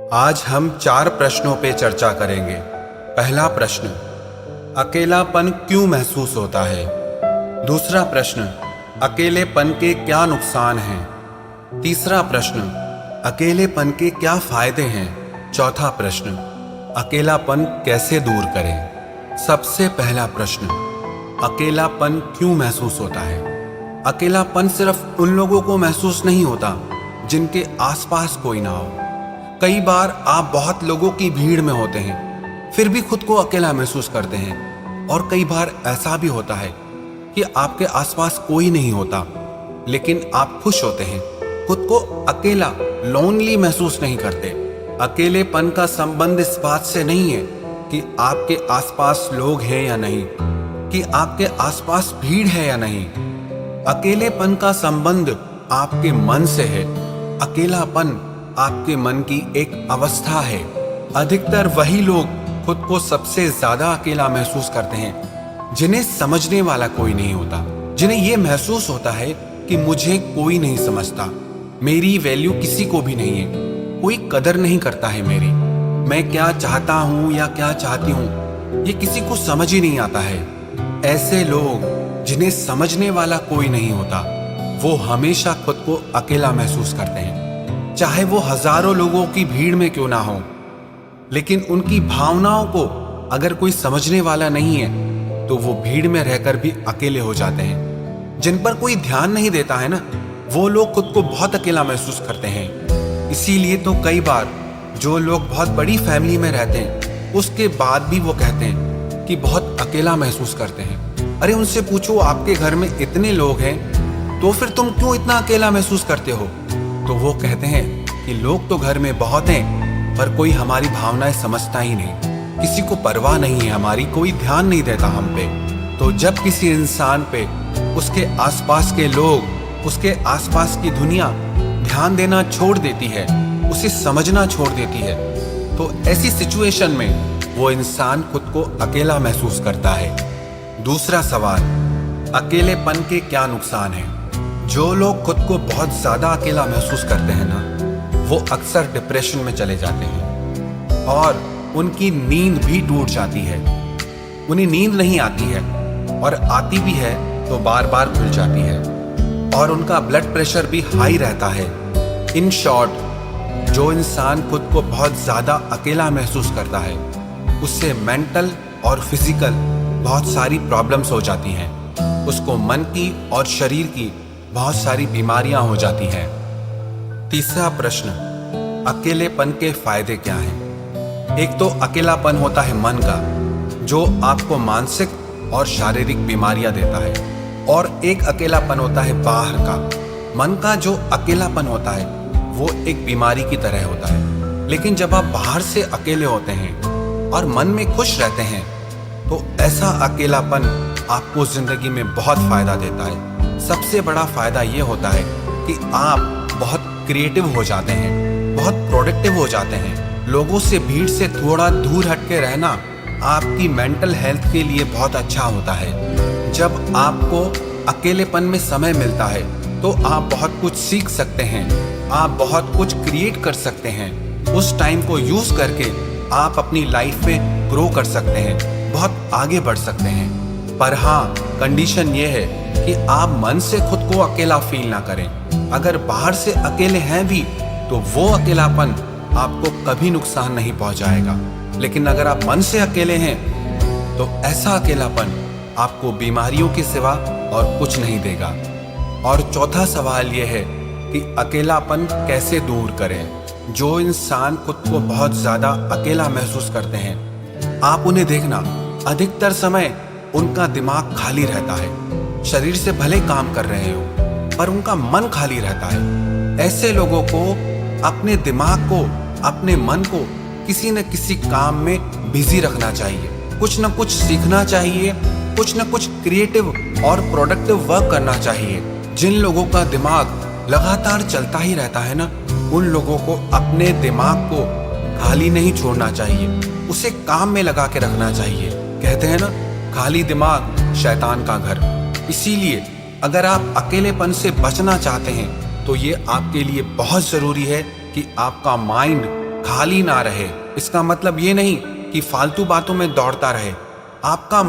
आज हम 4 प्रश्नों पे चर्चा करेंगे। पहला प्रश्न, अकेलापन क्यों महसूस होता है? दूसरा प्रश्न, अकेलेपन के क्या नुकसान हैं? तीसरा प्रश्न, अकेलेपन के क्या फायदे हैं? चौथा प्रश्न, अकेलापन कैसे दूर करें? सबसे पहला प्रश्न, अकेलापन क्यों महसूस होता है? अकेलापन सिर्फ उन लोगों को महसूस नहीं होता जिनके आसपास कोई ना हो। कई बार आप बहुत लोगों की भीड़ में होते हैं, फिर भी खुद को अकेला महसूस करते हैं। और कई बार ऐसा भी होता है कि आपके आसपास कोई नहीं होता, लेकिन आप खुश होते हैं, खुद को अकेला लोनली महसूस नहीं करते। अकेलेपन का संबंध इस बात से नहीं है कि आपके आसपास लोग हैं या नहीं, कि आपके आसपास भीड़ है या नहीं। अकेलेपन का संबंध आपके मन से है। अकेलापन आपके मन की एक अवस्था है। अधिकतर वही लोग खुद को सबसे ज्यादा अकेला महसूस करते हैं जिन्हें समझने वाला कोई नहीं होता, जिन्हें यह महसूस होता है कि मुझे कोई नहीं समझता, मेरी वैल्यू किसी को भी नहीं है, कोई कदर नहीं करता है मेरी, मैं क्या चाहता हूं या क्या चाहती हूं ये किसी को समझ ही नहीं आता है। ऐसे लोग जिन्हें समझने वाला कोई नहीं होता, वो हमेशा खुद को अकेला महसूस करते हैं, चाहे वो हजारों लोगों की भीड़ में क्यों ना हो। लेकिन उनकी भावनाओं को अगर कोई समझने वाला नहीं है तो वो भीड़ में रहकर भी अकेले हो जाते हैं। जिन पर कोई ध्यान नहीं देता है ना, वो लोग खुद को बहुत अकेला महसूस करते हैं। इसीलिए तो कई बार जो लोग बहुत बड़ी फैमिली में रहते हैं, उसके बाद भी वो कहते हैं कि बहुत अकेला महसूस करते हैं। अरे उनसे पूछो, आपके घर में इतने लोग हैं तो फिर तुम क्यों इतना अकेला महसूस करते हो? तो वो कहते हैं कि लोग तो घर में बहुत हैं, पर कोई हमारी भावनाएं समझता ही नहीं, किसी को परवाह नहीं है हमारी, कोई ध्यान नहीं देता हम पे। तो जब किसी इंसान पे उसके आसपास के लोग, उसके आसपास की दुनिया ध्यान देना छोड़ देती है, उसे समझना छोड़ देती है, तो ऐसी सिचुएशन में वो इंसान खुद को अकेला महसूस करता है। दूसरा सवाल, अकेलेपन के क्या नुकसान हैं? जो लोग खुद को बहुत ज्यादा अकेला महसूस करते हैं ना, वो अक्सर डिप्रेशन में चले जाते हैं और उनकी नींद भी टूट जाती है। उन्हें नींद नहीं आती है, और आती भी है तो बार बार खुल जाती है, और उनका ब्लड प्रेशर भी हाई रहता है। इन शॉर्ट, जो इंसान खुद को बहुत ज्यादा अकेला महसूस करता है, उससे मेंटल और फिजिकल बहुत सारी प्रॉब्लम्स हो जाती हैं। उसको मन की और शरीर की बहुत सारी बीमारियां हो जाती हैं। तीसरा प्रश्न, अकेलेपन के फायदे क्या हैं? एक तो अकेलापन होता है मन का, जो आपको मानसिक और शारीरिक बीमारियां देता है, और एक अकेलापन होता है बाहर का। मन का जो अकेलापन होता है वो एक बीमारी की तरह होता है, लेकिन जब आप बाहर से अकेले होते हैं और मन में खुश रहते हैं, तो ऐसा अकेलापन आपको जिंदगी में बहुत फायदा देता है। सबसे बड़ा फायदा ये होता है कि आप बहुत क्रिएटिव हो जाते हैं, बहुत प्रोडक्टिव हो जाते हैं। लोगों से, भीड़ से थोड़ा दूर हट के रहना आपकी मेंटल हेल्थ के लिए बहुत अच्छा होता है। जब आपको अकेलेपन में समय मिलता है तो आप बहुत कुछ सीख सकते हैं, आप बहुत कुछ क्रिएट कर सकते हैं। उस टाइम को यूज करके आप अपनी लाइफ में ग्रो कर सकते हैं, बहुत आगे बढ़ सकते हैं। पर हाँ, कंडीशन ये है कि आप मन से खुद को अकेला फील ना करें। अगर बाहर से अकेले हैं भी तो वो अकेलापन आपको कभी नुकसान नहीं पहुंचाएगा, लेकिन अगर आप मन से अकेले हैं तो ऐसा अकेलापन आपको बीमारियों के सिवा और कुछ नहीं देगा। और चौथा सवाल यह है कि अकेलापन कैसे दूर करें? जो इंसान खुद को बहुत ज्यादा अकेला महसूस करते हैं, आप उन्हें देखना, अधिकतर समय उनका दिमाग खाली रहता है। शरीर से भले काम कर रहे हो, पर उनका मन खाली रहता है। ऐसे लोगों को अपने दिमाग को, अपने मन को किसी न किसी काम में बिजी रखना चाहिए, कुछ न कुछ सीखना चाहिए, कुछ न कुछ क्रिएटिव और प्रोडक्टिव वर्क करना चाहिए। जिन लोगों का दिमाग लगातार चलता ही रहता है ना, उन लोगों को अपने दिमाग को खाली नहीं छोड़ना चाहिए, उसे काम में लगा के रखना चाहिए। कहते हैं ना, खाली दिमाग शैतान का घर। इसीलिए अगर आप अकेलेपन से बचना चाहते हैं तो ये आपके लिए बहुत जरूरी है कि आपका माइंड खाली ना रहे। इसका मतलब ये नहीं कि फालतू बातों में दौड़ता रहे। आपका